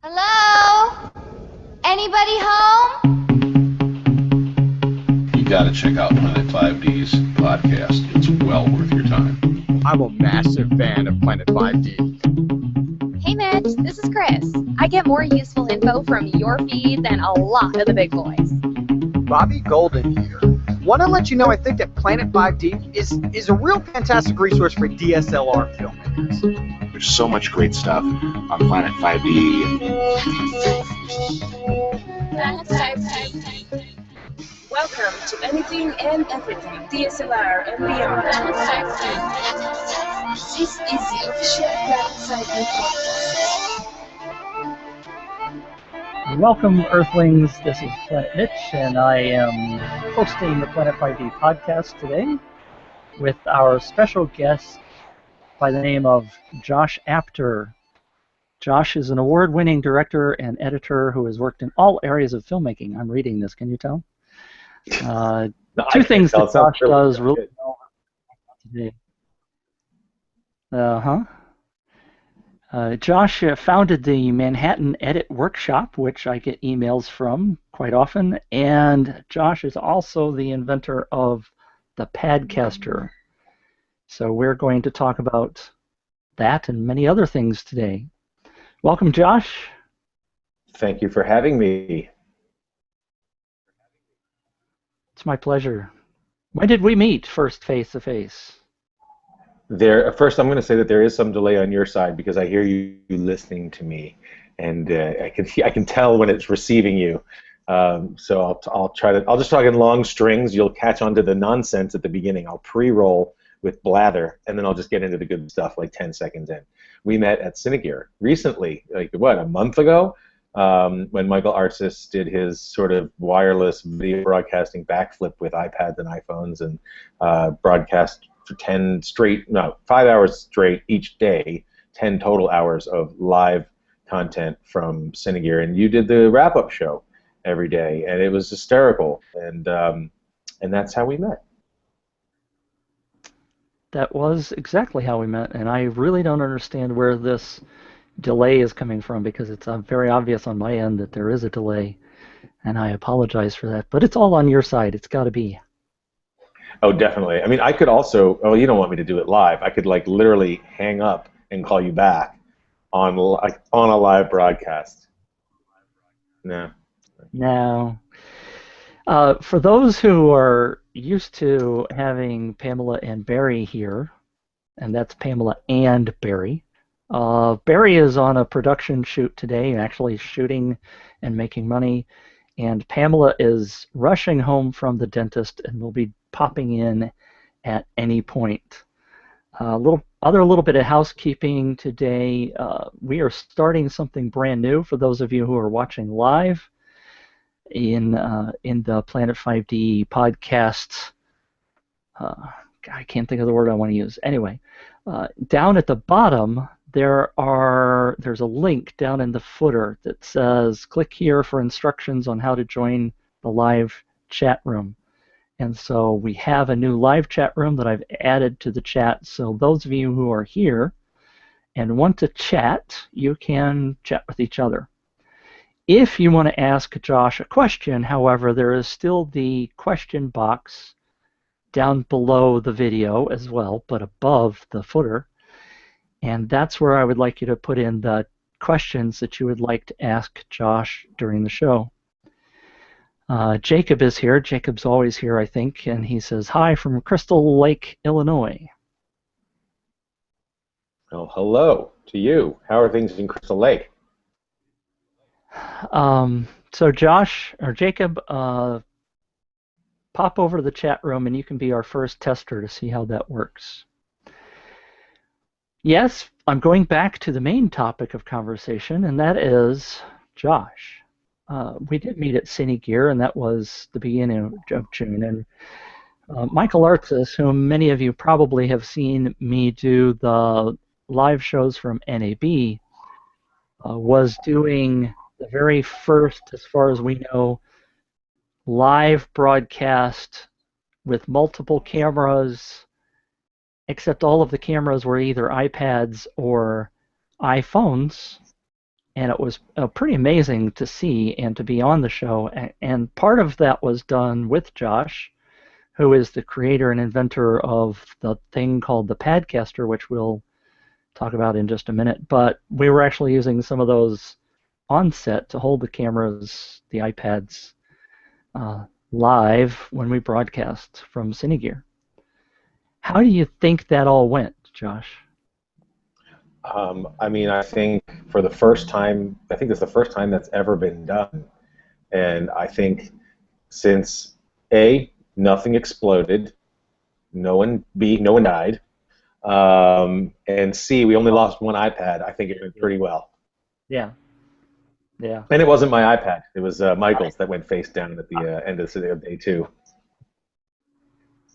Hello? Anybody home? You got to check out planet5D's podcast. It's well worth your time. I'm a massive fan of planet5D. Hey Mitch, this is Chris. I get more useful info from your feed than a lot of the big boys. Bobby Golden here. Want to let you know I think that planet5D is a real fantastic resource for DSLR filmmakers. There's so much great stuff on planet5D. Planet5D. Welcome to anything and everything DSLR and beyond. This is the official Planet5D podcast. Welcome, Earthlings. This is Planet Mitch, and I am hosting the Planet5D podcast today with our special guest by the name of Josh Apter. Josh is an award-winning director and editor who has worked in all areas of filmmaking. I'm reading this. Can you tell? Two things that Josh does really well today. Josh founded the Manhattan Edit Workshop, which I get emails from quite often, and Josh is also the inventor of thePadcaster. So we're going to talk about that and many other things today. Welcome, Josh. Thank you for having me. It's my pleasure. When did we meet first face-to-face? First, I'm going to say that there is some delay on your side because I hear you listening to me, and I can tell when it's receiving you. So I'll just talk in long strings. You'll catch on to the nonsense at the beginning. I'll pre-roll with blather, and then I'll just get into the good stuff like 10 seconds in. We met at Cinegear recently, a month ago, when Michael Artsis did his sort of wireless video broadcasting backflip with iPads and iPhones and broadcast for 5 hours straight each day, 10 total hours of live content from Cinegear, and you did the wrap-up show every day, and it was hysterical, and that's how we met. That was exactly how we met, and I really don't understand where this delay is coming from because it's very obvious on my end that there is a delay, and I apologize for that, but it's all on your side. It's got to be. Oh, definitely. I mean, I could also, you don't want me to do it live. I could literally hang up and call you back on a live broadcast. No. No. For those who are used to having Pamela and Barry here, and that's Pamela and Barry, Barry is on a production shoot today, actually shooting and making money, and Pamela is rushing home from the dentist and will be popping in at any point. A little bit of housekeeping today. We are starting something brand new for those of you who are watching live in the Planet5D podcast. I can't think of the word I want to use. Anyway, down at the bottom there's a link down in the footer that says click here for instructions on how to join the live chat room. And so we have a new live chat room that I've added to the chat. So those of you who are here and want to chat, you can chat with each other. If you want to ask Josh a question, however, there is still the question box down below the video as well, but above the footer. And that's where I would like you to put in the questions that you would like to ask Josh during the show. Jacob is here. Jacob's always here, I think, and he says, hi from Crystal Lake, Illinois. Well, hello to you. How are things in Crystal Lake? So Josh, or Jacob, pop over to the chat room and you can be our first tester to see how that works. Yes, I'm going back to the main topic of conversation, and that is Josh. We did meet at Cinegear, and that was the beginning of June. And Michael Artsis, whom many of you probably have seen me do the live shows from NAB, was doing the very first, as far as we know, live broadcast with multiple cameras, except all of the cameras were either iPads or iPhones, and it was pretty amazing to see and to be on the show. And part of that was done with Josh, who is the creator and inventor of the thing called the Padcaster, which we'll talk about in just a minute. But we were actually using some of those on set to hold the cameras, the iPads, live when we broadcast from Cinegear. How do you think that all went, Josh? I mean, I think for the first time, I think it's the first time that's ever been done. And I think since A, nothing exploded, no one died, and C, we only lost one iPad, I think it went pretty well. Yeah. Yeah. And it wasn't my iPad. It was Michael's that went face down at the end of day 2.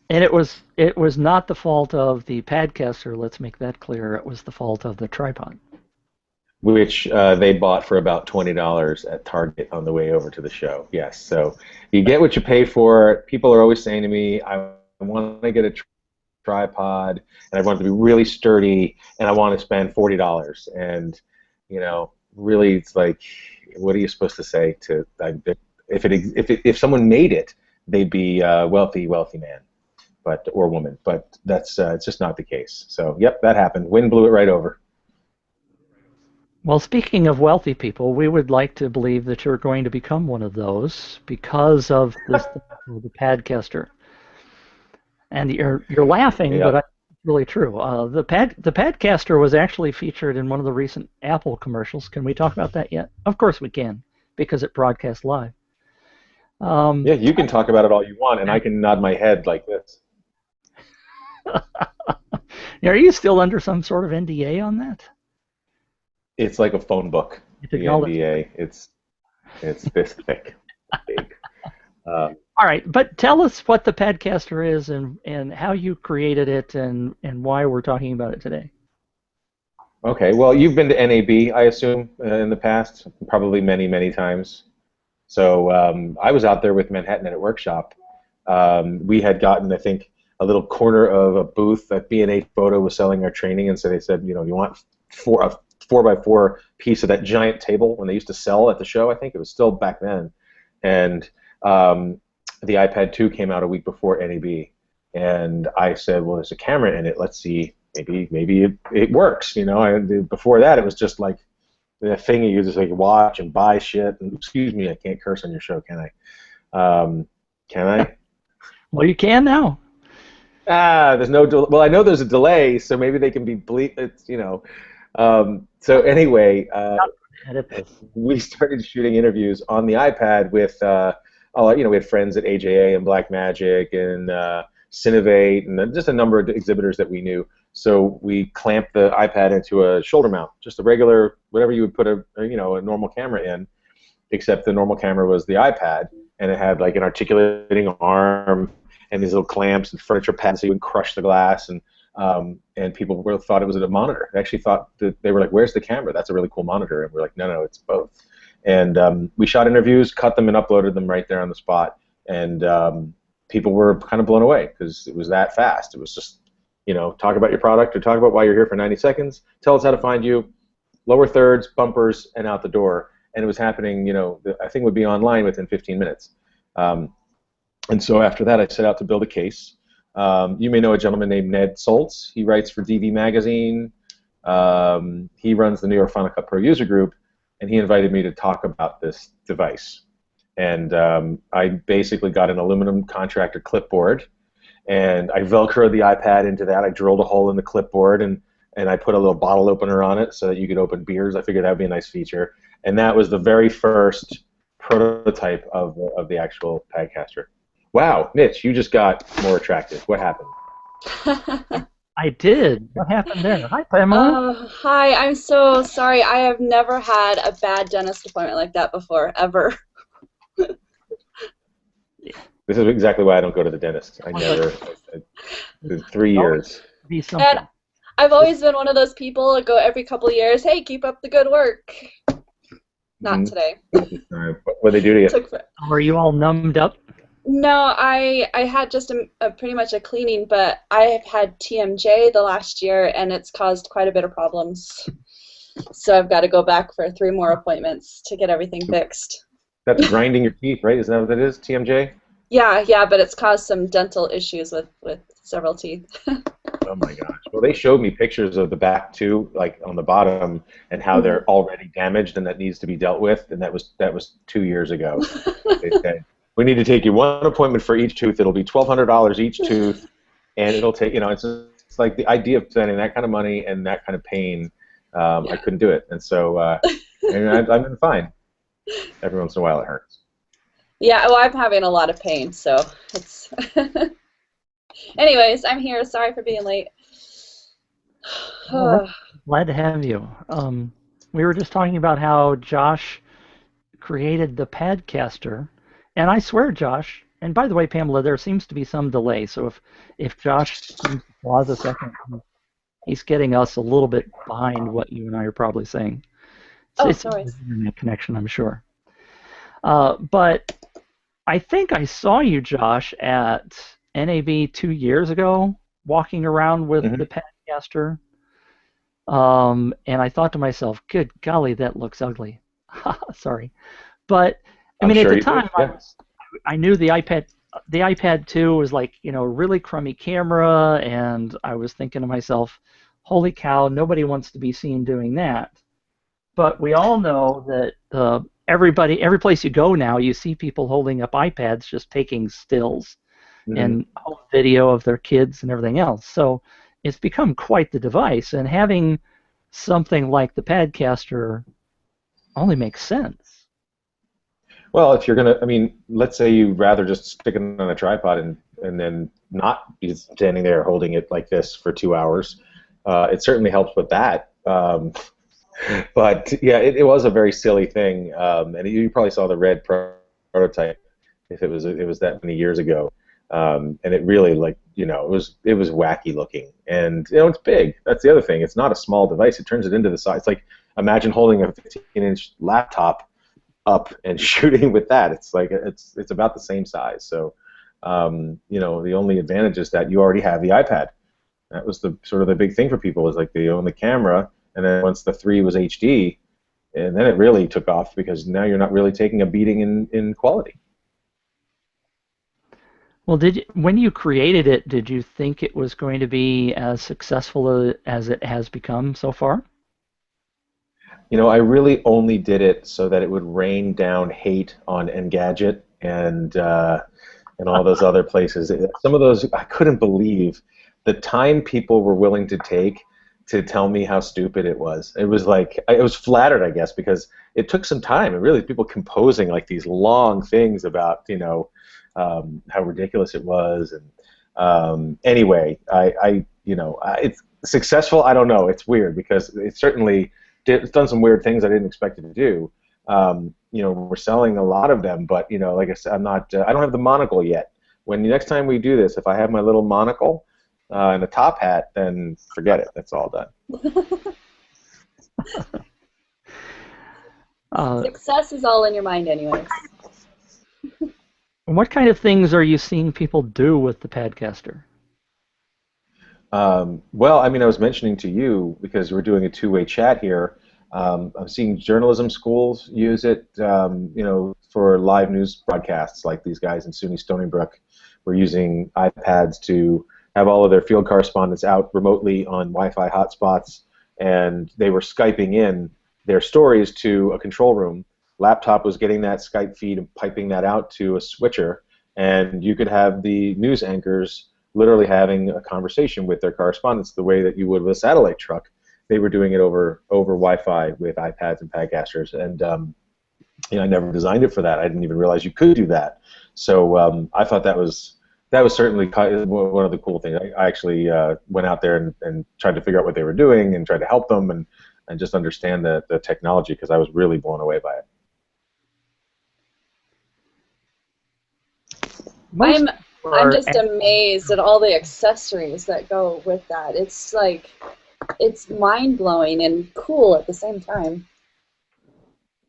And it was not the fault of the Padcaster, let's make that clear. It was the fault of the tripod. Which they bought for about $20 at Target on the way over to the show. Yes, so you get what you pay for. People are always saying to me, I want to get a tripod, and I want it to be really sturdy, and I want to spend $40. And, you know, really it's like, what are you supposed to say to, if someone made it, they'd be a wealthy man. Or woman, but that's it's just not the case. So, yep, that happened. Wind blew it right over. Well, speaking of wealthy people, we would like to believe that you're going to become one of those because of this the Padcaster. And you're laughing, Yeah. but it's really true. The Padcaster was actually featured in one of the recent Apple commercials. Can we talk about that yet? Of course we can, because it broadcasts live. Yeah, you can talk about it all you want, and I can nod my head like this. Are you still under some sort of NDA on that? It's like a phone book. The NDA. It's this thick, big. All right, but tell us what the Padcaster is and how you created it and why we're talking about it today. Okay, well, you've been to NAB, I assume, in the past, probably many, many times. So I was out there with Manhattan Edit Workshop. We had gotten, I think, a little corner of a booth that B&H Photo was selling our training, and so they said, you know, you want a 4x4 piece of that giant table when they used to sell at the show. I think it was still back then, and the iPad 2 came out a week before NAB, and I said, well, there's a camera in it. Let's see, maybe it works. You know, and before that, it was just like the thing you just like watch and buy shit. And excuse me, I can't curse on your show, can I? Can I? Well, you can now. There's no well, I know there's a delay, so maybe they can be it's, you know. So anyway, we started shooting interviews on the iPad with, you know, we had friends at AJA and Blackmagic and Cinovate and just a number of exhibitors that we knew. So we clamped the iPad into a shoulder mount, just a regular, whatever you would put a normal camera in, except the normal camera was the iPad, and it had like an articulating arm and these little clamps and furniture pads so you would crush the glass, and people thought it was a monitor. They actually thought that they were like, "Where's the camera? That's a really cool monitor." And we're like, "No, it's both." And we shot interviews, cut them, and uploaded them right there on the spot. And people were kind of blown away because it was that fast. It was just, you know, talk about your product or talk about why you're here for 90 seconds. Tell us how to find you. Lower thirds, bumpers, and out the door. And it was happening. You know, I think it would be online within 15 minutes. And so after that, I set out to build a case. You may know a gentleman named Ned Soltz. He writes for DV Magazine. He runs the New York Final Cut Pro User Group, and he invited me to talk about this device. And I basically got an aluminum contractor clipboard, and I Velcroed the iPad into that. I drilled a hole in the clipboard, and I put a little bottle opener on it so that you could open beers. I figured that would be a nice feature. And that was the very first prototype of the actual Padcaster. Wow, Mitch, you just got more attractive. What happened? I did. What happened there? Hi, Pamela. Hi, I'm so sorry. I have never had a bad dentist appointment like that before, ever. This is exactly why I don't go to the dentist. I never, 3 years. And I've always been one of those people that go every couple of years, hey, keep up the good work. Not today. What they do to you? Were you all numbed up? No, I had just pretty much a cleaning, but I have had TMJ the last year, and it's caused quite a bit of problems. So I've got to go back for 3 more appointments to get everything fixed. That's grinding your teeth, right? Isn't that what that is, TMJ? Yeah, but it's caused some dental issues with several teeth. Oh my gosh. Well, they showed me pictures of the back too, like on the bottom, and how they're already damaged and that needs to be dealt with, and that was 2 years ago. They said, we need to take you 1 appointment for each tooth. It'll be $1,200 each tooth, and it'll take, it's like the idea of spending that kind of money and that kind of pain, I couldn't do it. And so and I've been fine. Every once in a while it hurts. Yeah, well, I'm having a lot of pain, so it's... Anyways, I'm here. Sorry for being late. Well, glad to have you. We were just talking about how Josh created the Padcaster, and I swear, Josh, and by the way, Pamela, there seems to be some delay, so if Josh seems to pause a second, he's getting us a little bit behind what you and I are probably saying. It's sorry. an internet connection, I'm sure. But I think I saw you, Josh, at NAB 2 years ago, walking around with the Padcaster, and I thought to myself, "Good golly, that looks ugly." Sorry, but I mean, at the time, I knew the iPad 2 was like, really crummy camera, and I was thinking to myself, "Holy cow, nobody wants to be seen doing that." But we all know that every place you go now, you see people holding up iPads, just taking stills and home video of their kids and everything else. So it's become quite the device, and having something like the Padcaster only makes sense. Well, if you're gonna, let's say you'd rather just stick it on a tripod and then not be standing there holding it like this for 2 hours, it certainly helps with that. But yeah, it was a very silly thing, and you probably saw the red prototype if it was that many years ago. And it really, it was wacky looking, and it's big. That's the other thing. It's not a small device. It turns it into the size. It's like, imagine holding a 15-inch laptop up and shooting with that. It's like it's about the same size. So, the only advantage is that you already have the iPad. That was the sort of the big thing for people, was like they own the camera, and then once the 3 was HD, and then it really took off because now you're not really taking a beating in quality. Well, when you created it, did you think it was going to be as successful as it has become so far? I really only did it so that it would rain down hate on Engadget and all those other places. Some of those, I couldn't believe the time people were willing to take to tell me how stupid it was. It was like, I was flattered, I guess, because it took some time, and really people composing like these long things about, how ridiculous it was. And anyway, it's successful. I don't know. It's weird because it certainly it's done some weird things I didn't expect it to do. We're selling a lot of them, but like I said, I don't have the monocle yet. When the next time we do this, if I have my little monocle and a top hat, then forget it. That's all done. Success is all in your mind anyways. What kind of things are you seeing people do with the Padcaster? Well, I was mentioning to you, because we're doing a two-way chat here, I'm seeing journalism schools use it, for live news broadcasts, like these guys in SUNY Stony Brook were using iPads to have all of their field correspondents out remotely on Wi-Fi hotspots, and they were Skyping in their stories to a control room. Laptop was getting that Skype feed and piping that out to a switcher, and you could have the news anchors literally having a conversation with their correspondents the way that you would with a satellite truck. They were doing it over Wi-Fi with iPads and Padcasters, and I never designed it for that. I didn't even realize you could do that. So I thought that was certainly one of the cool things. I actually went out there and tried to figure out what they were doing and tried to help them and just understand the technology, because I was really blown away by it. I'm just amazed at all the accessories that go with that. It's like, it's mind-blowing and cool at the same time.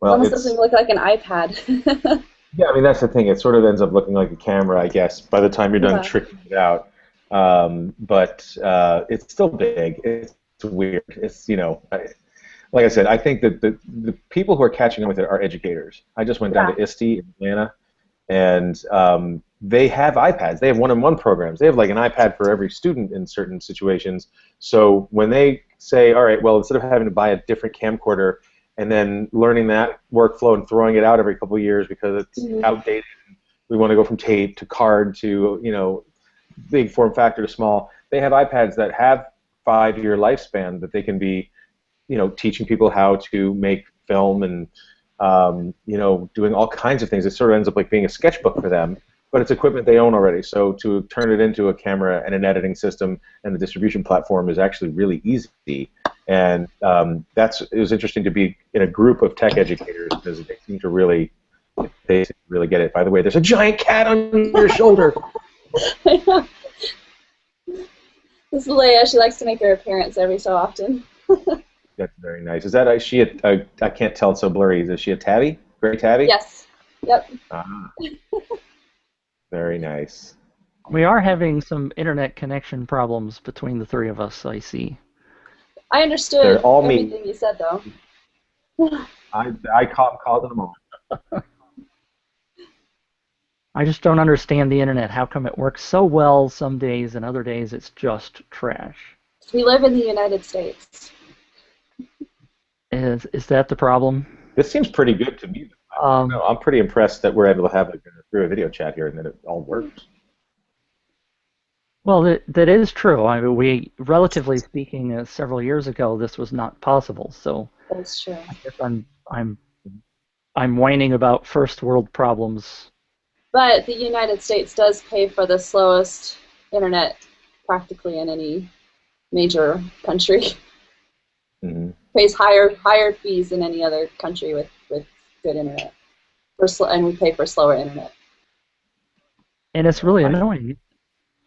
Well, it almost doesn't look like an iPad. Yeah, that's the thing. It sort of ends up looking like a camera, I guess, by the time you're done tricking it out. But it's still big. It's weird. It's like I said, I think that the people who are catching on with it are educators. I just went down to ISTE in Atlanta, and they have iPads. They have one-on-one programs. They have like an iPad for every student in certain situations. So when they say, all right, well, instead of having to buy a different camcorder and then learning that workflow and throwing it out every couple of years because it's outdated, we want to go from tape to card to, you know, big form factor to small. They have iPads that have 5-year lifespan that they can be, you know, teaching people how to make film and, you know, doing all kinds of things. It sort of ends up like being a sketchbook for them, but it's equipment they own already. So to turn it into a camera and an editing system and the distribution platform is actually really easy. And it was interesting to be in a group of tech educators because they seem to really get it. By the way, there's a giant cat on your shoulder. This is Leia. She likes to make her appearance every so often. That's very nice. Is that she? I can't tell. It's so blurry. Is she a tabby? Gray tabby? Yes. Yep. Ah. Very nice. We are having some internet connection problems between the three of us, I see. I understood They're all everything you said, though. I called in a moment. I just don't understand the internet. How come it works so well some days and other days it's just trash? We live in the United States. Is that the problem? This seems pretty good to me. No, I'm pretty impressed that we're able to have through a video chat here and that it all works. Well, that is true. I mean, we, relatively speaking, several years ago, this was not possible. So that's true. I guess I'm whining about first world problems. But the United States does pay for the slowest internet practically in any major country. Mm-hmm. Pays higher fees than any other country with good internet. And we pay for slower internet. And it's really annoying,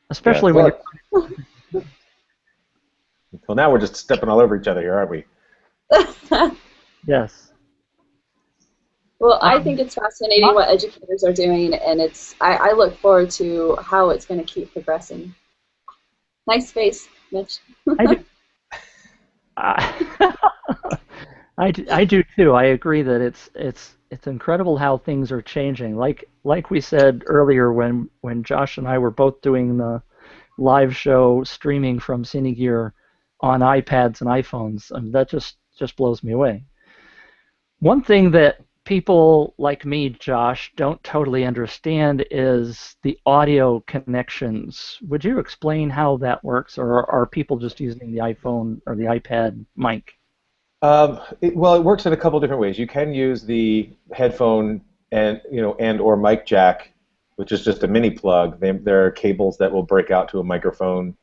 especially when you're... Well, now we're just stepping all over each other here, aren't we? Yes. Well, I think it's fascinating what educators are doing, and I look forward to how it's going to keep progressing. Nice face, Mitch. I do too. I agree that it's incredible how things are changing. Like we said earlier when Josh and I were both doing the live show streaming from Cinegear on iPads and iPhones, that just blows me away. One thing that people like me, Josh, don't totally understand is the audio connections. Would you explain how that works, or are people just using the iPhone or the iPad mic? Well, it works in a couple different ways. You can use the headphone and/or mic jack, which is just a mini plug. There are cables that will break out to a microphone.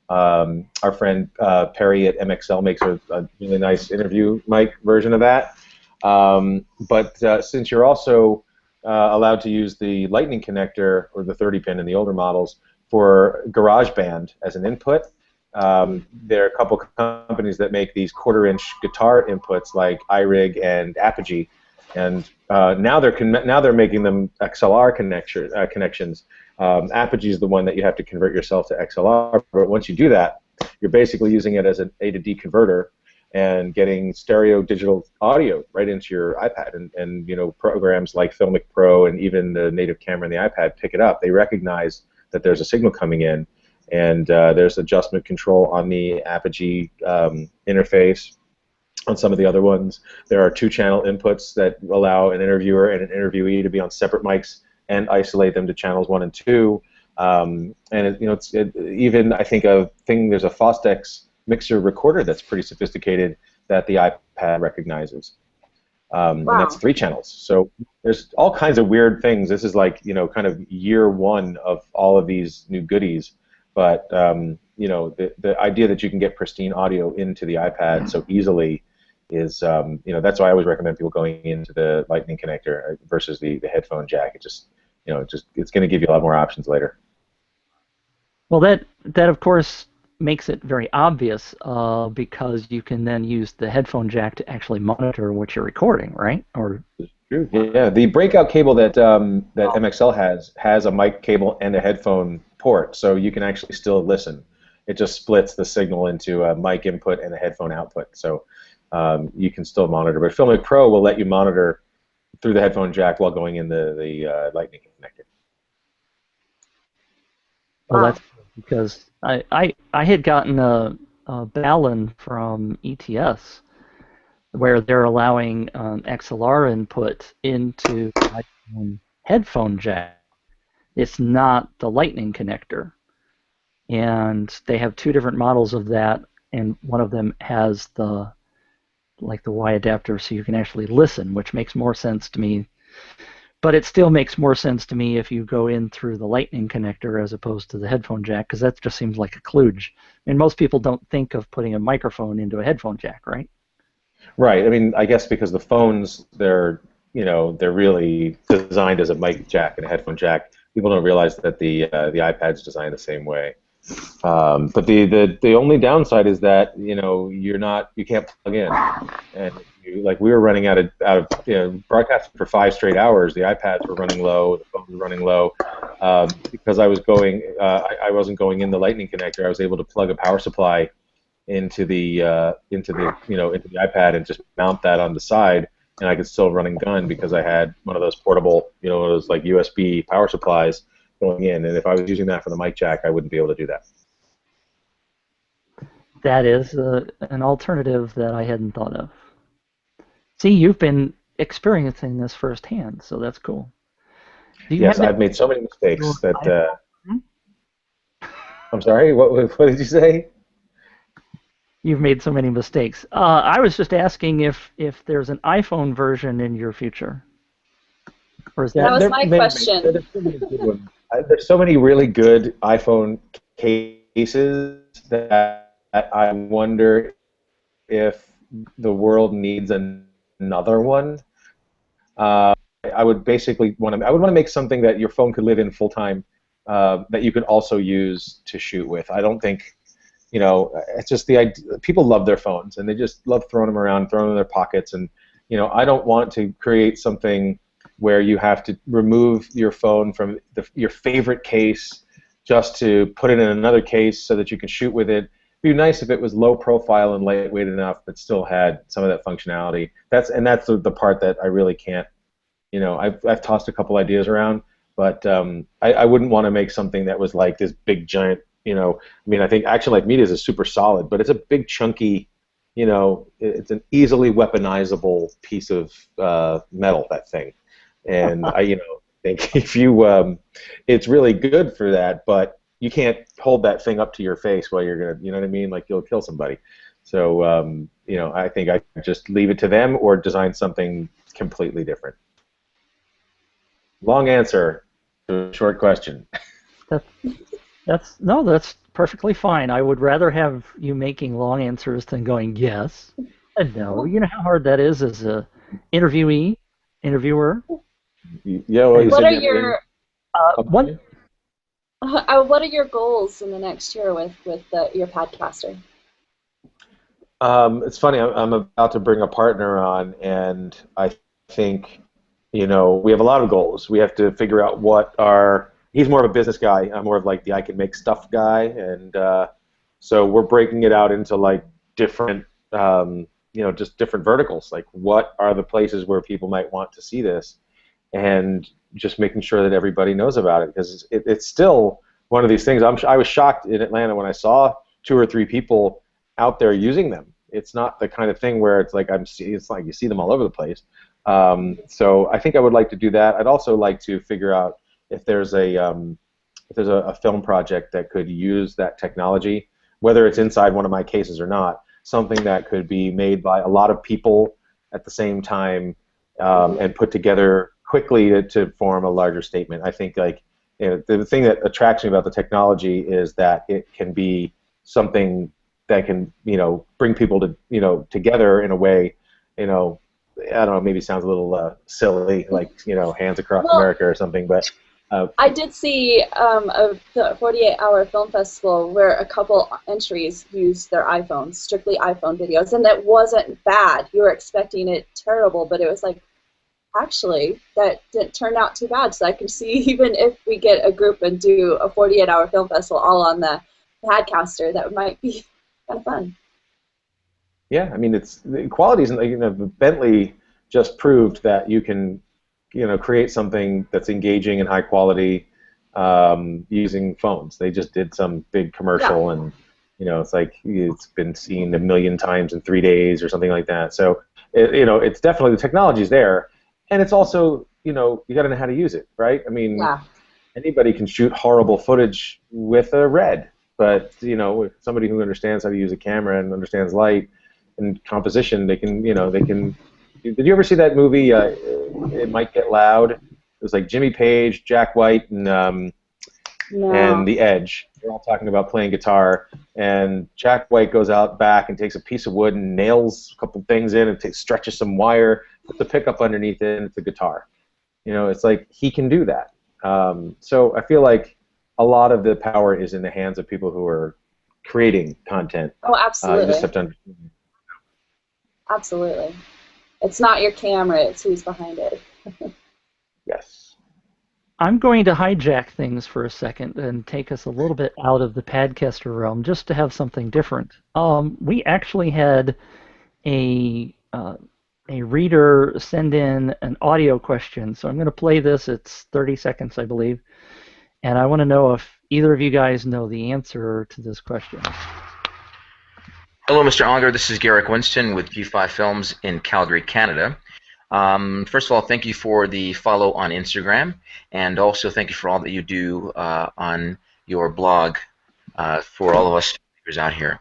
Our friend Perry at MXL makes a really nice interview mic version of that. But since you're also allowed to use the Lightning connector or the 30-pin in the older models for GarageBand as an input, there are a couple companies that make these 1/4-inch guitar inputs like iRig and Apogee, and now they're making them XLR connections. Apogee is the one that you have to convert yourself to XLR, but once you do that, you're basically using it as an A to D converter and getting stereo digital audio right into your iPad, and programs like Filmic Pro and even the native camera in the iPad pick it up. They recognize that there's a signal coming in, and there's adjustment control on the Apogee interface. On some of the other ones, there are 2-channel inputs that allow an interviewer and an interviewee to be on separate mics and isolate them to channels 1 and 2. Even I think there's a Fostex mixer recorder that's pretty sophisticated that the iPad recognizes. Wow. And that's 3 channels. So there's all kinds of weird things. This is like, kind of year 1 of all of these new goodies. But, the idea that you can get pristine audio into the iPad so easily is, that's why I always recommend people going into the Lightning connector versus the headphone jack. It's going to give you a lot more options later. Well, that of course makes it very obvious because you can then use the headphone jack to actually monitor what you're recording, right? Or true. Yeah, the breakout cable that MXL has a mic cable and a headphone port, so you can actually still listen. It just splits the signal into a mic input and a headphone output. So you can still monitor. But Filmic Pro will let you monitor through the headphone jack while going in the Lightning connector. Well, that's because I had gotten a Balun from ETS where they're allowing XLR input into the headphone jack. It's not the Lightning connector. And they have two different models of that, and one of them has the Y adapter, so you can actually listen, which makes more sense to me. But it still makes more sense to me if you go in through the Lightning connector as opposed to the headphone jack, because that just seems like a kludge. And most people don't think of putting a microphone into a headphone jack, right? Right. I mean, I guess because the phones, they're really designed as a mic jack and a headphone jack. People don't realize that the iPad's designed the same way. But the only downside is that you can't plug in, and we were running out of broadcasting for 5 straight hours. The iPads were running low, the phones were running low, because I wasn't going in the Lightning connector. I was able to plug a power supply into the iPad and just mount that on the side, and I could still run and gun because I had one of those portable, those like USB power supplies going in, and if I was using that for the mic jack, I wouldn't be able to do that. That is an alternative that I hadn't thought of. See, you've been experiencing this firsthand, so that's cool. Yes, I've made so many mistakes that... I'm sorry, what did you say? You've made so many mistakes. I was just asking if there's an iPhone version in your future. Or is that was my question. There's so many really good iPhone cases that I wonder if the world needs another one. I would basically want to make something that your phone could live in full time, that you could also use to shoot with. I don't think, it's just the idea. People love their phones and they just love throwing them around, throwing them in their pockets, and I don't want to create something where you have to remove your phone from your favorite case just to put it in another case so that you can shoot with it. It'd be nice if it was low profile and lightweight enough, but still had some of that functionality. That's the part that I really can't. I've tossed a couple ideas around, but I wouldn't want to make something that was like this big giant. I think Action Life Media is super solid, but it's a big chunky. It's an easily weaponizable piece of metal. That thing. And I think if you, it's really good for that, but you can't hold that thing up to your face while you're gonna, you know what I mean? Like you'll kill somebody. So, I think I just leave it to them or design something completely different. Long answer to a short question. That's perfectly fine. I would rather have you making long answers than going yes and no. You know how hard that is as a interviewer. Yeah. Well, what are your what are your goals in the next year with your podcaster? It's funny. I'm about to bring a partner on, and I think we have a lot of goals. We have to figure out what our. He's more of a business guy. I'm more of like the I can make stuff guy, and so we're breaking it out into like different, just different verticals. Like what are the places where people might want to see this, and just making sure that everybody knows about it, because it's still one of these things. I was shocked in Atlanta when I saw 2 or 3 people out there using them. It's not the kind of thing where it's like it's like you see them all over the place. So I think I would like to do that. I'd also like to figure out if there's a film project that could use that technology, whether it's inside one of my cases or not, something that could be made by a lot of people at the same time and put together quickly to form a larger statement. I think the thing that attracts me about the technology is that it can be something that can bring people to together in a way, I don't know, maybe sounds a little silly, like Hands Across America or something, but I did see the 48-hour film festival where a couple entries used their iPhones, strictly iPhone videos, and that wasn't bad. You were expecting it terrible, but it was like, actually, that didn't turn out too bad. So I can see, even if we get a group and do a 48-hour film festival all on the Padcaster, that might be kind of fun. Yeah, I mean, the quality isn't, Bentley just proved that you can, create something that's engaging and high quality using phones. They just did some big commercial, and it's like it's been seen 1 million times in 3 days or something like that. So it's definitely, the technology's there, and it's also you got to know how to use it, right? I mean, anybody can shoot horrible footage with a Red, but with somebody who understands how to use a camera and understands light and composition, they can. Did you ever see that movie? It Might Get Loud. It was like Jimmy Page, Jack White, and The Edge. They're all talking about playing guitar, and Jack White goes out back and takes a piece of wood and nails a couple things in, and stretches some wire, puts the pickup underneath it, and it's a guitar. It's like he can do that. So I feel like a lot of the power is in the hands of people who are creating content. Oh, absolutely. You just have to understand. Absolutely. It's not your camera, it's who's behind it. Yes. I'm going to hijack things for a second and take us a little bit out of the Padcaster realm just to have something different. We actually had a reader send in an audio question, so I'm going to play this. It's 30 seconds, I believe, and I want to know if either of you guys know the answer to this question. Hello, Mr. Unger. This is Gerrick Winston with G5 Films in Calgary, Canada. First of all, thank you for the follow on Instagram, and also thank you for all that you do on your blog for all of us filmmakers out here.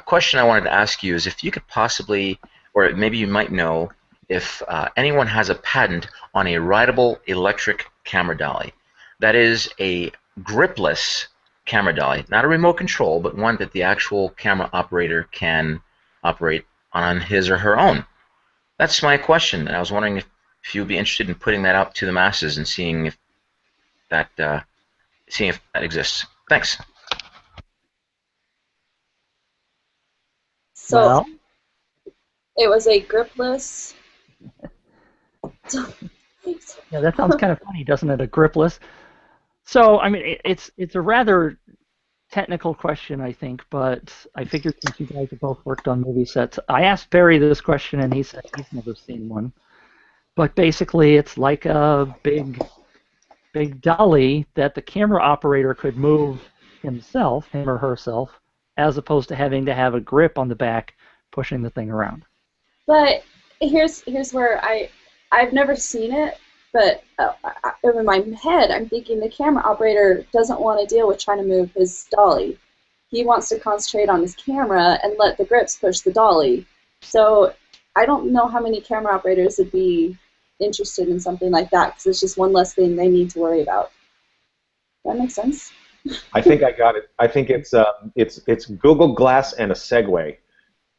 Question I wanted to ask you is if you could possibly, or maybe you might know, if anyone has a patent on a rideable electric camera dolly. That is a gripless camera dolly, not a remote control, but one that the actual camera operator can operate on his or her own. That's my question, and I was wondering if you'd be interested in putting that out to the masses and seeing if that exists. Thanks. So well, it was a gripless. Yeah, that sounds kind of funny, doesn't it? A gripless. So, I mean, it's a rather technical question, I think, but I figured since you guys have both worked on movie sets, I asked Barry this question, and he said he's never seen one. But basically, it's like a big dolly that the camera operator could move himself, him or herself, as opposed to having to have a grip on the back pushing the thing around. But here's where I've never seen it, but in my head, I'm thinking the camera operator doesn't want to deal with trying to move his dolly. He wants to concentrate on his camera and let the grips push the dolly. So I don't know how many camera operators would be interested in something like that, because it's just one less thing they need to worry about. That makes sense? I think I got it. I think it's Google Glass and a Segway.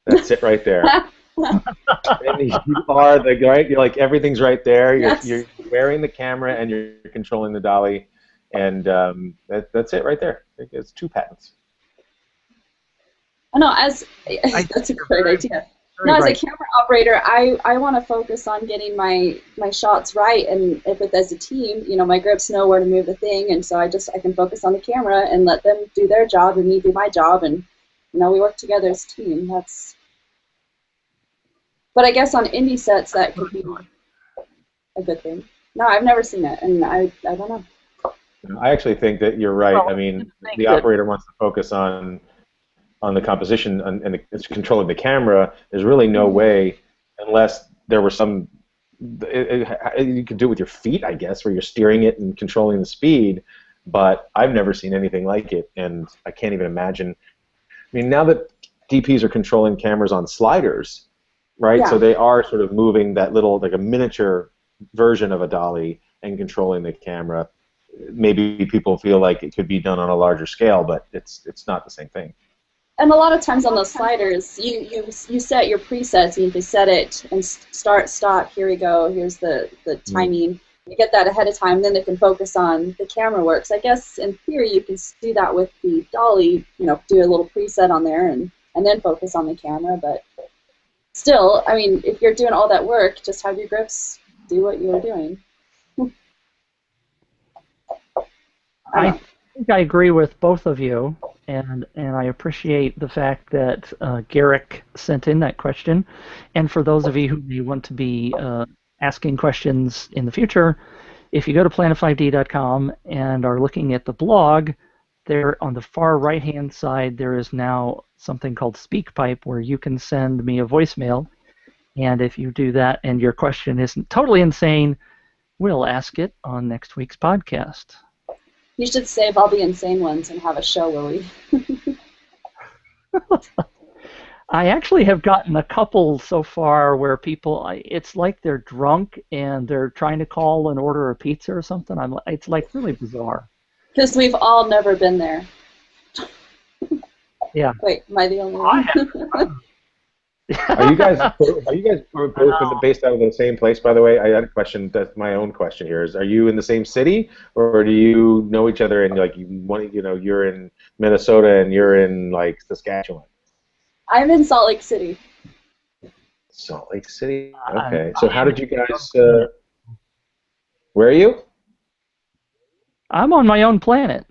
That's it right there. And you are right. You're like, everything's right there. You're wearing the camera and you're controlling the dolly, and that's it right there. It's 2 patents. I know. That's a great idea. No, as a camera operator, I want to focus on getting my shots right, and if it's as a team, my grips know where to move the thing, and so I can focus on the camera and let them do their job and me do my job, and we work together as a team. But I guess on indie sets that could be a good thing. No, I've never seen it, and I don't know. I actually think that you're right. Well, I mean, the operator wants to focus on the composition and controlling the camera. There's really no way, unless there were some. You could do it with your feet, I guess, where you're steering it and controlling the speed. But I've never seen anything like it, and I can't even imagine. I mean, now that DPs are controlling cameras on sliders, right? Yeah. So they are sort of moving that little, like a miniature version of a dolly and controlling the camera. Maybe people feel like it could be done on a larger scale, but it's not the same thing. And a lot of times on those sliders, you set your presets, and you can set it and start, stop, here we go, here's the timing. You get that ahead of time, then they can focus on the camera work. So I guess in theory you can do that with the dolly, do a little preset on there and then focus on the camera, but still, I mean, if you're doing all that work, just have your grips do what you're doing. I think I agree with both of you, and I appreciate the fact that Gerrick sent in that question. And for those of you who may want to be asking questions in the future, if you go to planet5d.com and are looking at the blog, there on the far right-hand side, there is now something called SpeakPipe where you can send me a voicemail. And if you do that and your question isn't totally insane, we'll ask it on next week's podcast. You should save all the insane ones and have a show where we... I actually have gotten a couple so far where people, it's like they're drunk and they're trying to call and order a pizza or something. It's like really bizarre. Because we've all never been there. Yeah. Wait, am I the only one? Are you guys both based out of the same place? By the way, I had a question. That's my own question here. Are you in the same city, or do you know each other and like you're in Minnesota and you're in like Saskatchewan? I'm in Salt Lake City. Salt Lake City. Okay. So how did you guys? Where are you? I'm on my own planet.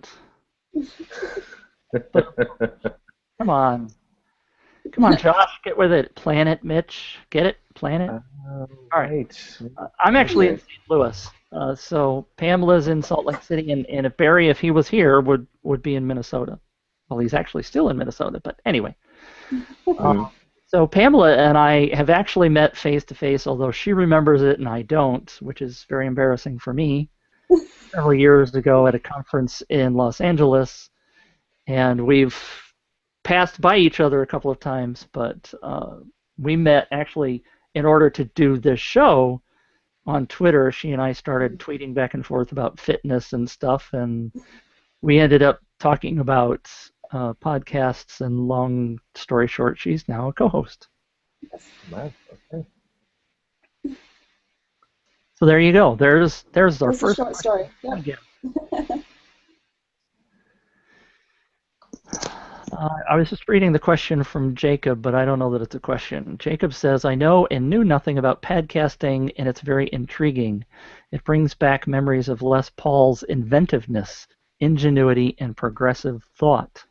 Come on. Come on, Josh, get with it. Planet, Mitch. Get it? Planet? All right. I'm actually in St. Louis. So Pamela's in Salt Lake City, and if Barry, if he was here, would be in Minnesota. Well, he's actually still in Minnesota, but anyway. So Pamela and I have actually met face-to-face, although she remembers it and I don't, which is very embarrassing for me, several years ago at a conference in Los Angeles. And we've passed by each other a couple of times, but we met actually in order to do this show on Twitter. She and I started tweeting back and forth about fitness and stuff, and we ended up talking about podcasts, and long story short, she's now a co-host. Wow, okay. So there you go. There's our first short story. Yep. Yeah. I was just reading the question from Jacob, but I don't know that it's a question. Jacob says, I know and knew nothing about podcasting, and it's very intriguing. It brings back memories of Les Paul's inventiveness, ingenuity, and progressive thought.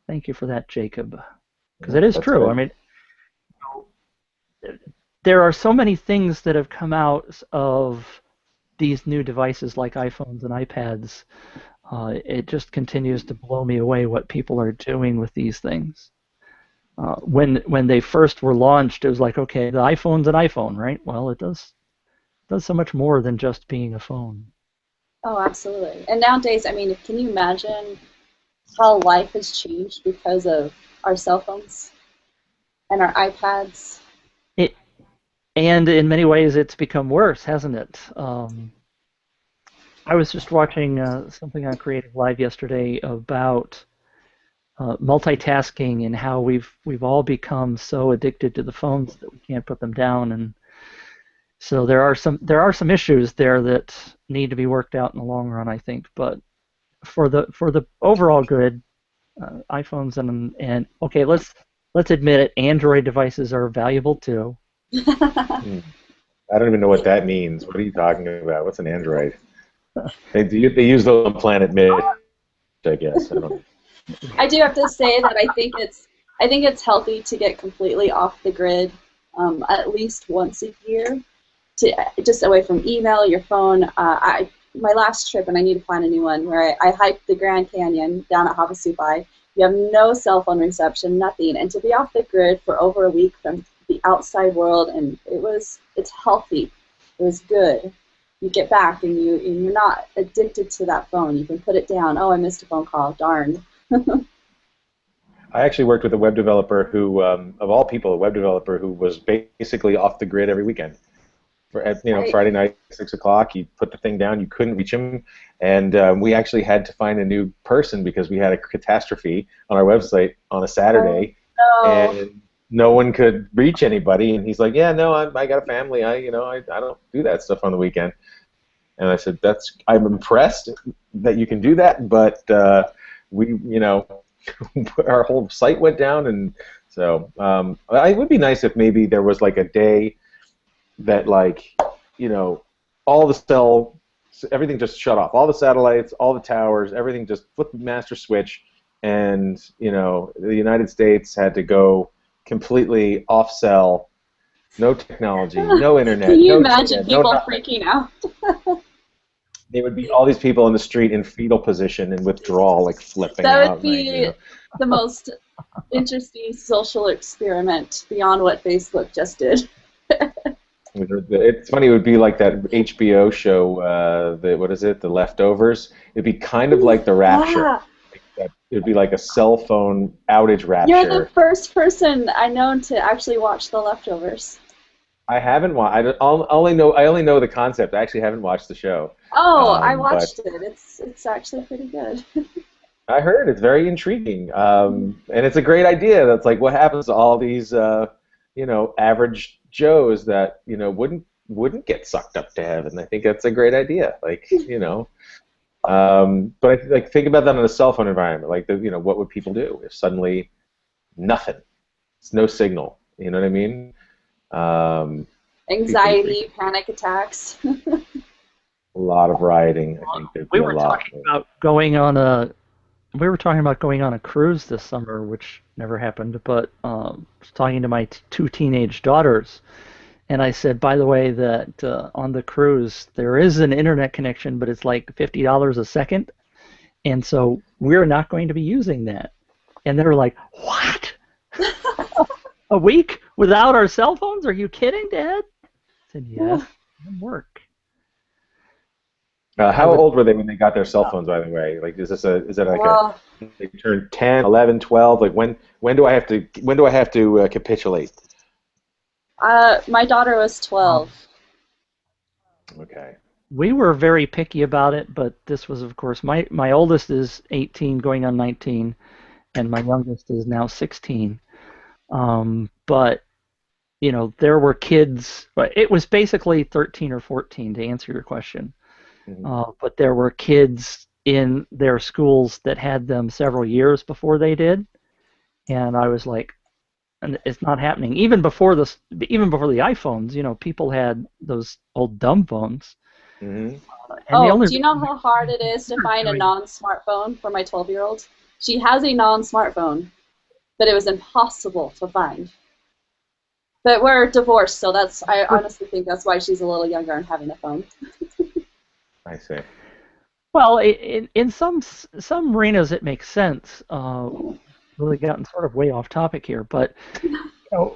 Thank you for that, Jacob. Because it is true. I mean, there are so many things that have come out of these new devices like iPhones and iPads. It just continues to blow me away what people are doing with these things. When they first were launched, it was like, okay, the iPhone's an iPhone, right? Well, it does so much more than just being a phone. Oh, absolutely. And nowadays, I mean, can you imagine how life has changed because of our cell phones and our iPads? And in many ways, it's become worse, hasn't it? I was just watching something on Creative Live yesterday about multitasking and how we've all become so addicted to the phones that we can't put them down, and so there are some issues there that need to be worked out in the long run, I think. But for the overall good, iPhones and okay, let's admit it, Android devices are valuable too. I don't even know what that means. What are you talking about? What's an Android? They use those on Planet Mid, I guess. I do have to say that I think it's healthy to get completely off the grid at least once a year, just away from email, your phone. My last trip, and I need to find a new one, where I hiked the Grand Canyon down at Havasupai. You have no cell phone reception, nothing, and to be off the grid for over a week from the outside world, and it's healthy. It was good. You get back and you're not addicted to that phone. You can put it down. Oh, I missed a phone call. Darn. I actually worked with a web developer who, of all people, a web developer who was basically off the grid every weekend. Friday night, 6 o'clock, you put the thing down, you couldn't reach him, and we actually had to find a new person because we had a catastrophe on our website on a Saturday, and no one could reach anybody. And he's like, "Yeah, no, I got a family. I don't do that stuff on the weekend." And I said, I'm impressed that you can do that, but our whole site went down, and so it would be nice if maybe there was like a day that all the cell everything just shut off. All the satellites, all the towers, everything just flipped the master switch, and the United States had to go completely off-cell, no technology, no internet. Can you no imagine internet, people no nothing. freaking out? There would be all these people in the street in fetal position and withdrawal, like flipping That out. would be the most interesting social experiment beyond what Facebook just did. It's funny. It would be like that HBO show. What is it? The Leftovers. It'd be kind of like The Rapture. Yeah. It'd be like a cell phone outage rapture. You're the first person I know to actually watch The Leftovers. I haven't watched. I only know the concept. I actually haven't watched the show. Oh, I watched it. It's actually pretty good. I heard it's very intriguing, and it's a great idea. That's like what happens to all these, average Joes that wouldn't get sucked up to heaven. I think that's a great idea. Like but think about that in a cell phone environment. Like what would people do if suddenly nothing? It's no signal. You know what I mean? Anxiety, panic attacks. A lot of rioting. I think we were talking about going on a cruise this summer, which never happened. But I was talking to my two teenage daughters, and I said, by the way, that on the cruise there is an internet connection, but it's like $50 a second, and so we're not going to be using that. And they were like, "What? A week without our cell phones? Are you kidding, Dad?" I said, "Yes, it doesn't work." How old were they when they got their cell phones, by the way? Like, is that like they turned 10, 11, 12? Like, when do I have to capitulate? My daughter was 12. Okay. We were very picky about it, but this was, of course, my oldest is 18, going on 19, and my youngest is now 16. But there were kids. It was basically 13 or 14 to answer your question. Mm-hmm. But there were kids in their schools that had them several years before they did, and I was like, and it's not happening. Even before the iPhones, people had those old dumb phones. Mm-hmm. Do you know how hard it is to find a non-smartphone for my 12-year-old? She has a non-smartphone, but it was impossible to find. But we're divorced, so I honestly think that's why she's a little younger and having a phone. I see. Well, in some arenas it makes sense. Really gotten sort of way off topic here, but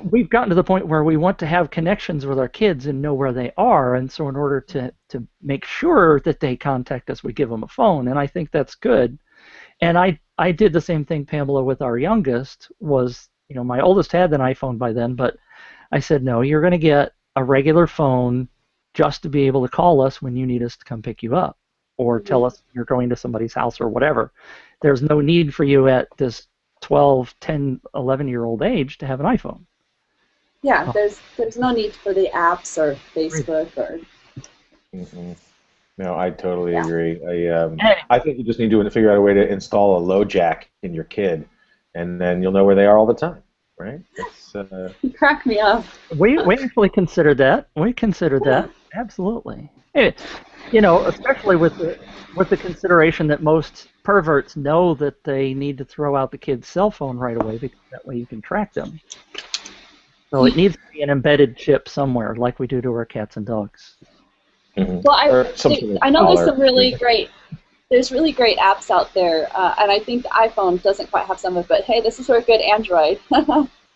we've gotten to the point where we want to have connections with our kids and know where they are, and so in order to make sure that they contact us, we give them a phone, and I think that's good. And I did the same thing, Pamela, with our youngest. Was my oldest had an iPhone by then, but I said, no, you're going to get a regular phone just to be able to call us when you need us to come pick you up or tell us you're going to somebody's house or whatever. There's no need for you at this 12, 10, 11-year-old age to have an iPhone. Yeah, there's no need for the apps or Facebook or... Mm-hmm. No, I totally agree. I think you just need to figure out a way to install a low jack in your kid, and then you'll know where they are all the time, right? You crack me up. We actually considered that. We considered that. Absolutely. Especially with the consideration that most perverts know that they need to throw out the kid's cell phone right away because that way you can track them. So it needs to be an embedded chip somewhere, like we do to our cats and dogs. Mm-hmm. Well, I know there's some really great apps out there, and I think the iPhone doesn't quite have some of it. But hey, this is for a good Android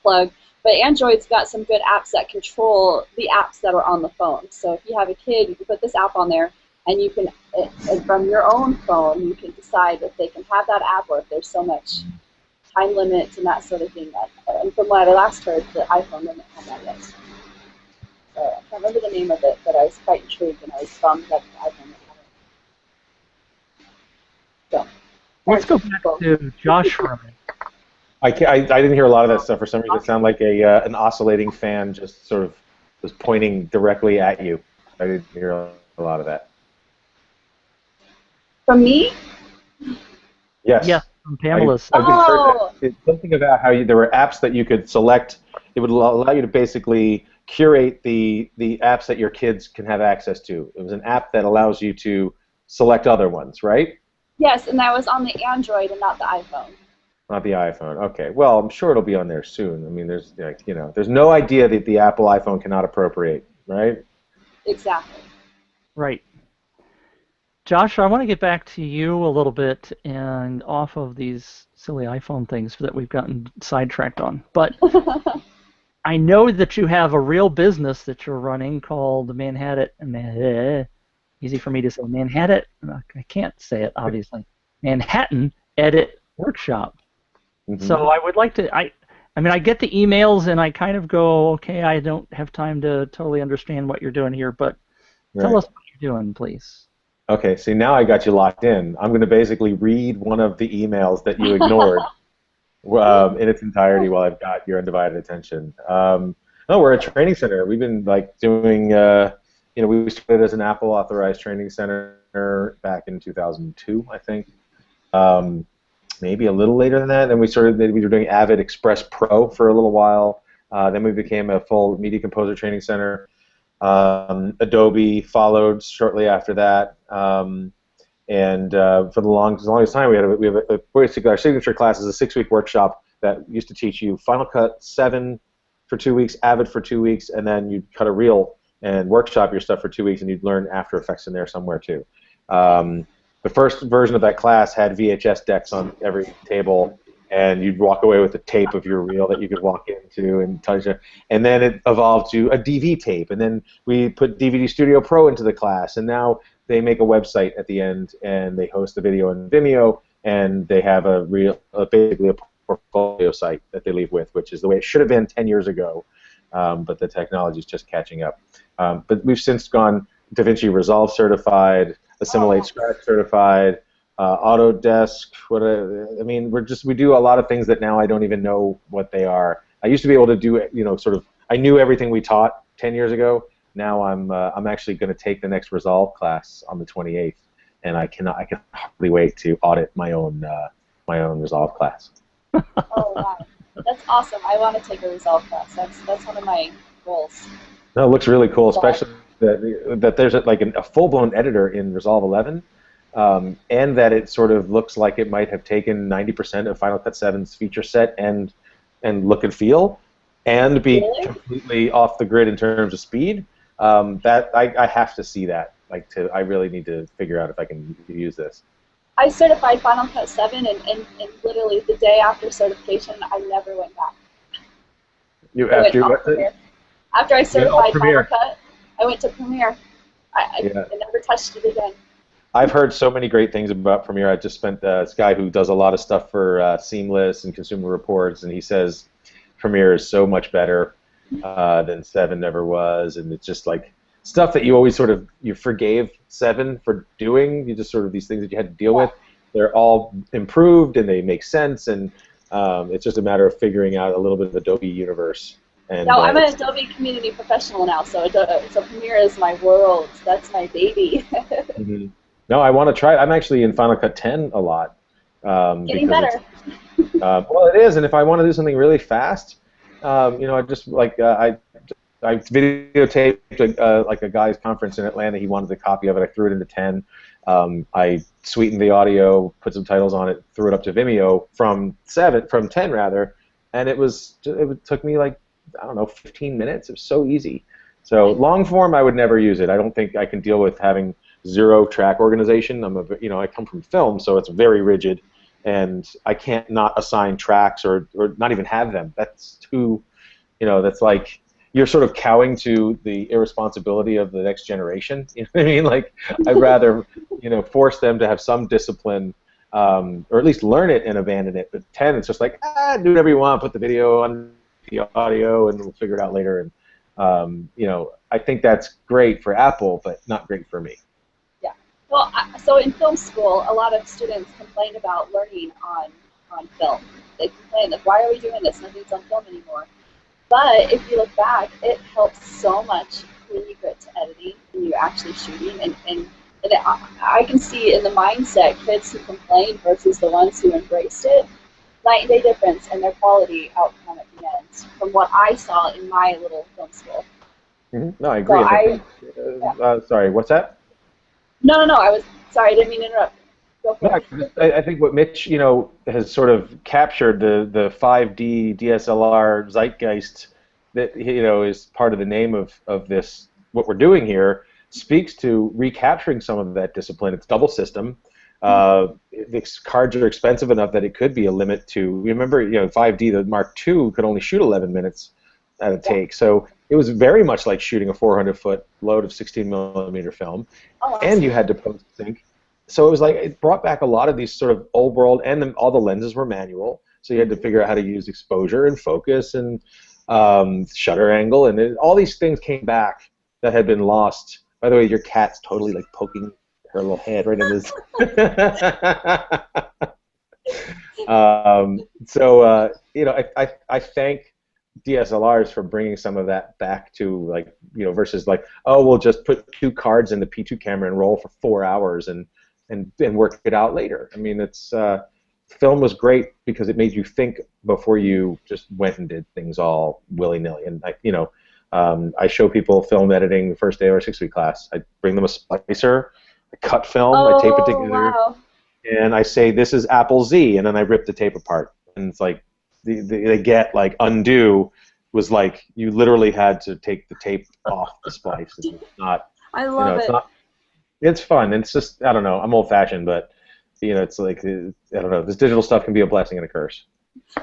plug. But Android's got some good apps that control the apps that are on the phone. So if you have a kid, you can put this app on there, and you can, from your own phone, you can decide if they can have that app or if there's so much time limits and that sort of thing. And from what I last heard, the iPhone didn't have that yet. So I can't remember the name of it, but I was quite intrigued, and I was bummed that the iPhone didn't have it. So, let's go back to Josh for a minute. I didn't hear a lot of that stuff. For some reason, it sounded like an oscillating fan just sort of was pointing directly at you. I didn't hear a lot of that. From me? Yes. Yes, from Pamela's. I've heard that. It's something about how there were apps that you could select. It would allow you to basically curate the apps that your kids can have access to. It was an app that allows you to select other ones, right? Yes, and that was on the Android and not the iPhone. Not the iPhone. Okay. Well, I'm sure it'll be on there soon. I mean, there's there's no idea that the Apple iPhone cannot appropriate, right? Exactly. Right. Josh, I want to get back to you a little bit and off of these silly iPhone things that we've gotten sidetracked on. But I know that you have a real business that you're running called Manhattan. Easy for me to say Manhattan. I can't say it, obviously. Manhattan Edit Workshop. Mm-hmm. So I would like to. I mean, I get the emails and I kind of go, okay, I don't have time to totally understand what you're doing here, but tell us what you're doing, please. Okay, see, now I got you locked in. I'm going to basically read one of the emails that you ignored in its entirety while I've got your undivided attention. No, we're a training center. We've been doing, we started as an Apple authorized training center back in 2002, I think. Maybe a little later than that. Then we were doing Avid Express Pro for a little while. Then we became a full Media Composer training center. Adobe followed shortly after that, and for the longest time we have basically our signature class is a 6-week workshop that used to teach you Final Cut 7 for 2 weeks, Avid for 2 weeks, and then you'd cut a reel and workshop your stuff for 2 weeks, and you'd learn After Effects in there somewhere too. The first version of that class had VHS decks on every table, and you'd walk away with a tape of your reel that you could walk into and touch it. And then it evolved to a DV tape, and then we put DVD Studio Pro into the class, and now they make a website at the end, and they host the video in Vimeo, and they have basically a portfolio site that they leave with, which is the way it should have been 10 years ago, but the technology is just catching up. But we've since gone DaVinci Resolve certified, Assimilate Scratch certified, Autodesk. We do a lot of things that now I don't even know what they are. I used to be able to do I knew everything we taught 10 years ago. Now I'm actually going to take the next Resolve class on the 28th, and I can hardly wait to audit my own Resolve class. Oh wow, that's awesome! I want to take a Resolve class. That's one of my goals. No, it looks really cool, especially that there's a full-blown editor in Resolve 11. And that it sort of looks like it might have taken 90% of Final Cut 7's feature set and look and feel, and be completely off the grid in terms of speed. That I have to see that. I really need to figure out if I can use this. I certified Final Cut 7, and literally the day after certification, I never went back. After I certified Final Cut, I went to Premiere. I never touched it again. I've heard so many great things about Premiere. I just spent this guy who does a lot of stuff for Seamless and Consumer Reports, and he says Premiere is so much better than 7 ever was, and it's just stuff that you always you forgave 7 for doing. You just these things that you had to deal with. They're all improved and they make sense, and it's just a matter of figuring out a little bit of Adobe universe. And, no, I'm an Adobe community professional now, so Premiere is my world. That's my baby. Mm-hmm. No, I want to try it. I'm actually in Final Cut 10 a lot. Getting better. Well, it is, and if I want to do something really fast, I just I videotaped a guy's conference in Atlanta. He wanted a copy of it. I threw it into 10. I sweetened the audio, put some titles on it, threw it up to Vimeo from 10 rather, and it took me 15 minutes. It was so easy. So long form, I would never use it. I don't think I can deal with having 0 track organization. I come from film, so it's very rigid, and I can't not assign tracks or not even have them. That's too, that's like you're sort of cowing to the irresponsibility of the next generation. You know what I mean? I'd rather force them to have some discipline, or at least learn it and abandon it. But 10, it's just do whatever you want, put the video on the audio, and we'll figure it out later. And I think that's great for Apple, but not great for me. Yeah. Well, so in film school, a lot of students complain about learning on film. They complain why are we doing this? Nothing's on film anymore. But if you look back, it helps so much when you get to editing and you're actually shooting. And I can see in the mindset kids who complain versus the ones who embraced it, night and day difference in their quality outcome at the end from what I saw in my little film school. No, I agree. So Sorry, what's that? No. I was sorry. I didn't mean to interrupt. Go for it. I think what Mitch, has sort of captured the 5D DSLR zeitgeist that is part of the name of this. What we're doing here speaks to recapturing some of that discipline. It's double system. The cards are expensive enough that it could be a limit to. Remember, 5D, the Mark II could only shoot 11 minutes at a take, so it was very much like shooting a 400-foot load of 16mm film, and you had to post sync. So it was like it brought back a lot of these sort of old world, and then all the lenses were manual, so you had to figure out how to use exposure and focus and shutter angle, and all these things came back that had been lost. By the way, your cat's totally like poking her little head right in this. I thank DSLRs for bringing some of that back to versus we'll just put 2 cards in the P2 camera and roll for 4 hours and work it out later. I mean, it's film was great because it made you think before you just went and did things all willy-nilly. And I show people film editing the first day of our 6-week class. I bring them a splicer, I cut film, I tape it together, and I say this is Apple Z, and then I rip the tape apart. And it's like they get like undo was like you literally had to take the tape off the splice. It's not. I love it. It's fun. It's just, I don't know, I'm old-fashioned, but it's like, I don't know, this digital stuff can be a blessing and a curse.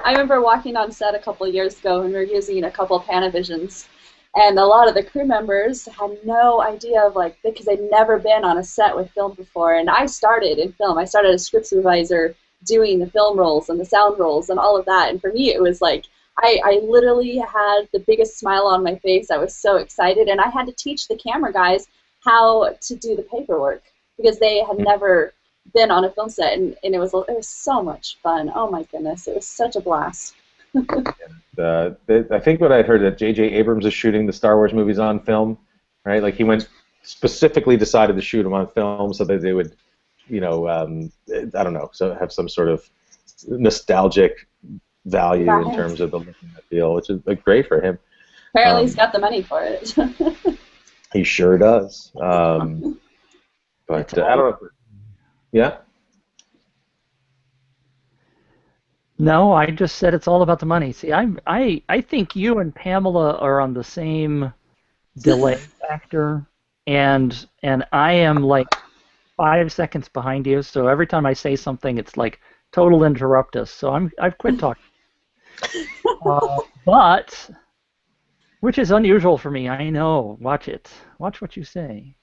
I remember walking on set a couple of years ago and we were using a couple of Panavisions, and a lot of the crew members had no idea of because they'd never been on a set with film before, and I started in film. I started as script supervisor doing the film rolls and the sound rolls and all of that, and for me it was like, I literally had the biggest smile on my face. I was so excited, and I had to teach the camera guys how to do the paperwork because they had never been on a film set, and it was so much fun. Oh my goodness, it was such a blast. I think what I heard that J.J. Abrams is shooting the Star Wars movies on film, right? Like he specifically decided to shoot them on film so that they would, I don't know, so have some sort of nostalgic value in terms of the look and the feel, which is great for him. Apparently he's got the money for it. He sure does. But I don't know. Yeah? No, I just said it's all about the money. See, I think you and Pamela are on the same delay factor, and I am like 5 seconds behind you. So every time I say something, it's like total interruptus. So I've quit talking. But which is unusual for me. I know. Watch it. Watch what you say.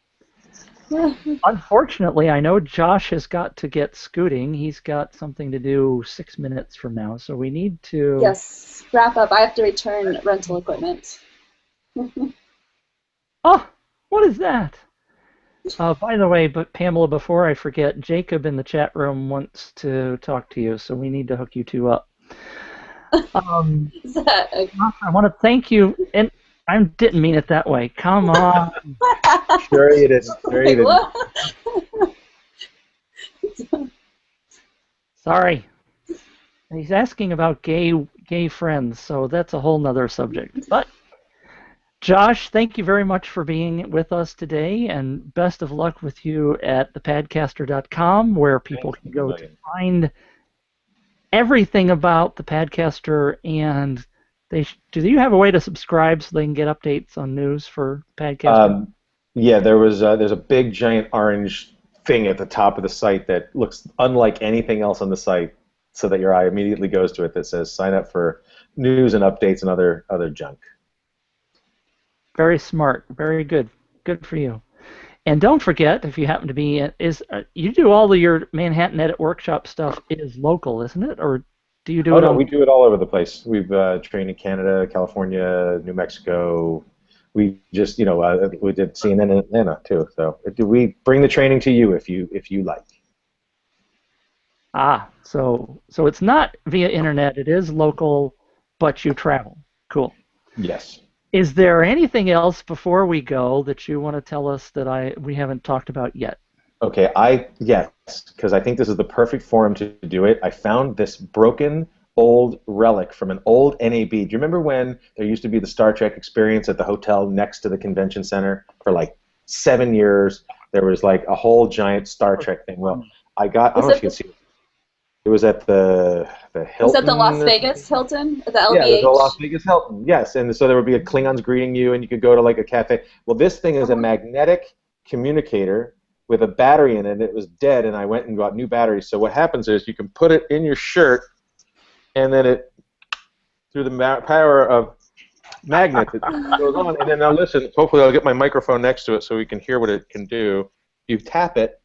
Unfortunately, I know Josh has got to get scooting. He's got something to do 6 minutes from now, so we need to... Yes, wrap up. I have to return rental equipment. Oh, what is that? By the way, but Pamela, before I forget, Jacob in the chat room wants to talk to you, so we need to hook you two up. Is that a... I want to thank you, and I didn't mean it that way. Come on. Sure you didn't. Sure you didn't. Sorry. He's asking about gay friends, so that's a whole nother subject. But Josh, thank you very much for being with us today, and best of luck with you at thePadcaster.com, where people can go to find everything about the Padcaster, and do you have a way to subscribe so they can get updates on news for Padcaster? Yeah, there's a big giant orange thing at the top of the site that looks unlike anything else on the site, so that your eye immediately goes to it that says sign up for news and updates and other junk. Very smart, very good. Good for you. And don't forget, if you happen to be, you do all of your Manhattan Edit Workshop stuff is local, isn't it? Or do you do it? No, we do it all over the place. We've trained in Canada, California, New Mexico. We just, we did CNN in Atlanta too. So we bring the training to you if you like. Ah, so it's not via internet. It is local, but you travel. Cool. Yes. Is there anything else before we go that you want to tell us that we haven't talked about yet? Okay, yes, because I think this is the perfect forum to do it. I found this broken old relic from an old NAB. Do you remember when there used to be the Star Trek experience at the hotel next to the convention center for like 7 years? There was like a whole giant Star Trek thing. Well, I don't know if you can see it. It was at the Hilton. Was that the Las Vegas Hilton? The LVH? Yeah, it was the Las Vegas Hilton, yes. And so there would be a Klingons greeting you, and you could go to like a cafe. Well, this thing is a magnetic communicator with a battery in it, and it was dead, and I went and got new batteries. So what happens is you can put it in your shirt, and then it, through the power of magnets, it goes on. And then now listen, hopefully I'll get my microphone next to it so we can hear what it can do. You tap it.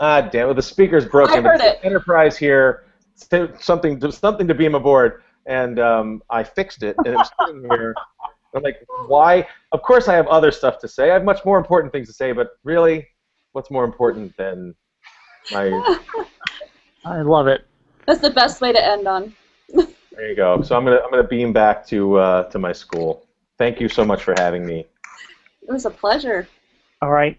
Ah, damn it! The speaker's broken. I heard it. Enterprise here, something to beam aboard, and I fixed it, and it was sitting here. I'm like, why? Of course, I have other stuff to say. I have much more important things to say, but really, what's more important than my? I love it. That's the best way to end on. There you go. So I'm gonna beam back to my school. Thank you so much for having me. It was a pleasure. All right.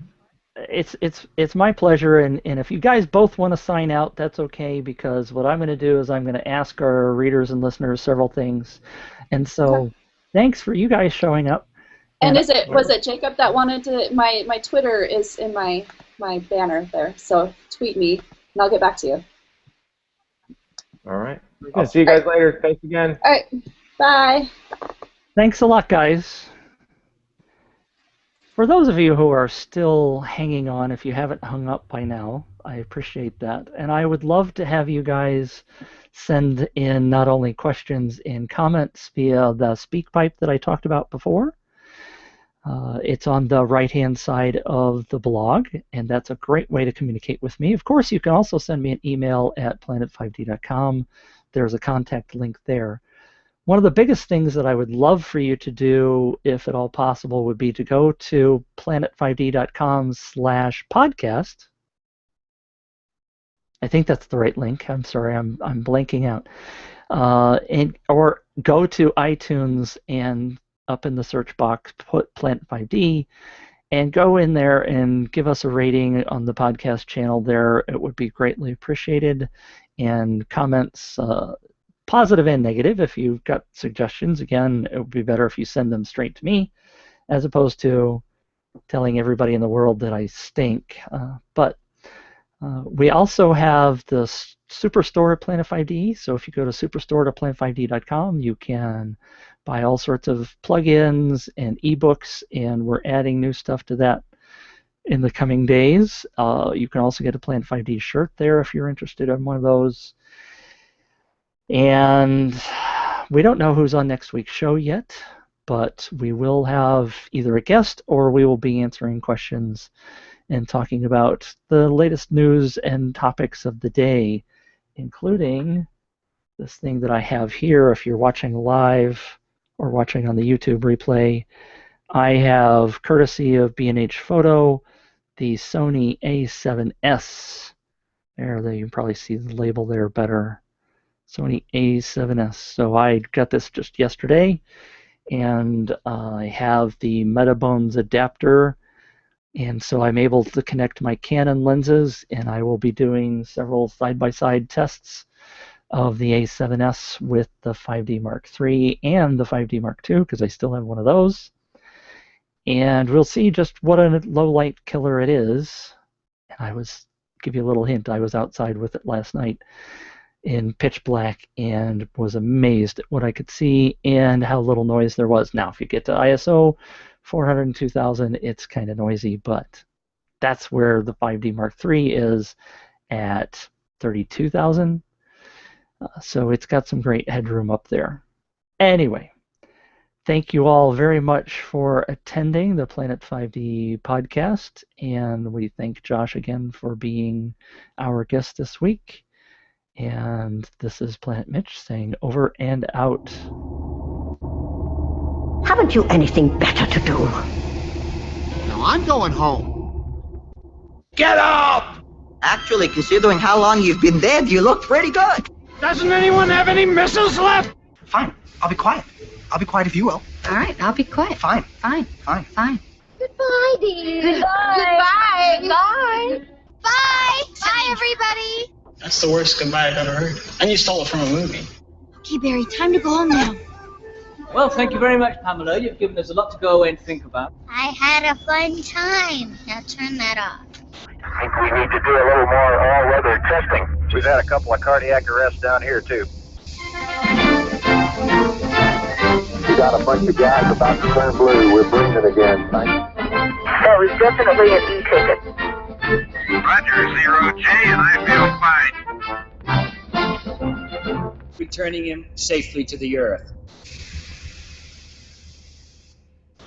It's my pleasure, and if you guys both want to sign out, that's okay, because what I'm going to do is I'm going to ask our readers and listeners several things. And so thanks for you guys showing up. And was it Jacob that wanted to, my Twitter is in my banner there, so tweet me, and I'll get back to you. All right. I'll see you guys later. Thanks again. All right. Bye. Thanks a lot, guys. For those of you who are still hanging on, if you haven't hung up by now, I appreciate that. And I would love to have you guys send in not only questions and comments via the SpeakPipe that I talked about before. It's on the right-hand side of the blog, and that's a great way to communicate with me. Of course, you can also send me an email at planet5d.com. There's a contact link there. One of the biggest things that I would love for you to do, if at all possible, would be to go to planet5d.com/podcast. I think that's the right link. I'm sorry, I'm blanking out. Or go to iTunes and up in the search box put Planet5D and go in there and give us a rating on the podcast channel there. It would be greatly appreciated. And comments, positive and negative. If you've got suggestions, again, it would be better if you send them straight to me as opposed to telling everybody in the world that I stink. But we also have the Superstore at Planet5D. So if you go to superstore.planet5d.com, you can buy all sorts of plugins and ebooks, and we're adding new stuff to that in the coming days. You can also get a Planet5D shirt there if you're interested in one of those. And we don't know who's on next week's show yet, but we will have either a guest or we will be answering questions and talking about the latest news and topics of the day, including this thing that I have here. If you're watching live or watching on the YouTube replay, I have, courtesy of B&H Photo, the Sony A7S. There, you can probably see the label there better. Sony A7S. So I got this just yesterday, and I have the Metabones adapter, and so I'm able to connect my Canon lenses, and I will be doing several side-by-side tests of the A7S with the 5D Mark III and the 5D Mark II, because I still have one of those. And we'll see just what a low-light killer it is. And give you a little hint, I was outside with it last night in pitch black and was amazed at what I could see and how little noise there was. Now, if you get to ISO 402,000, it's kind of noisy, but that's where the 5D Mark III is at 32,000. So it's got some great headroom up there. Anyway, thank you all very much for attending the Planet 5D podcast, and we thank Josh again for being our guest this week. And this is Planet Mitch saying over and out. Haven't you anything better to do? Now I'm going home. Get up! Actually, considering how long you've been dead, you look pretty good. Doesn't anyone have any missiles left? Fine, I'll be quiet. I'll be quiet if you will. All right, I'll be quiet. Fine. Fine. Fine. Fine. Goodbye, dear. Goodbye. Goodbye. Bye. Bye. Bye, everybody. That's the worst goodbye I've ever heard. And you stole it from a movie. Okay, Barry, time to go home now. Well, thank you very much, Pamela. You've given us a lot to go away and think about. I had a fun time. Now turn that off. I think we need to do a little more all-weather testing. We've had a couple of cardiac arrests down here, too. We got a bunch of guys about to turn blue. We're breathing again. That was definitely an e-ticket. Roger, 0J, and I feel fine. Returning him safely to the Earth.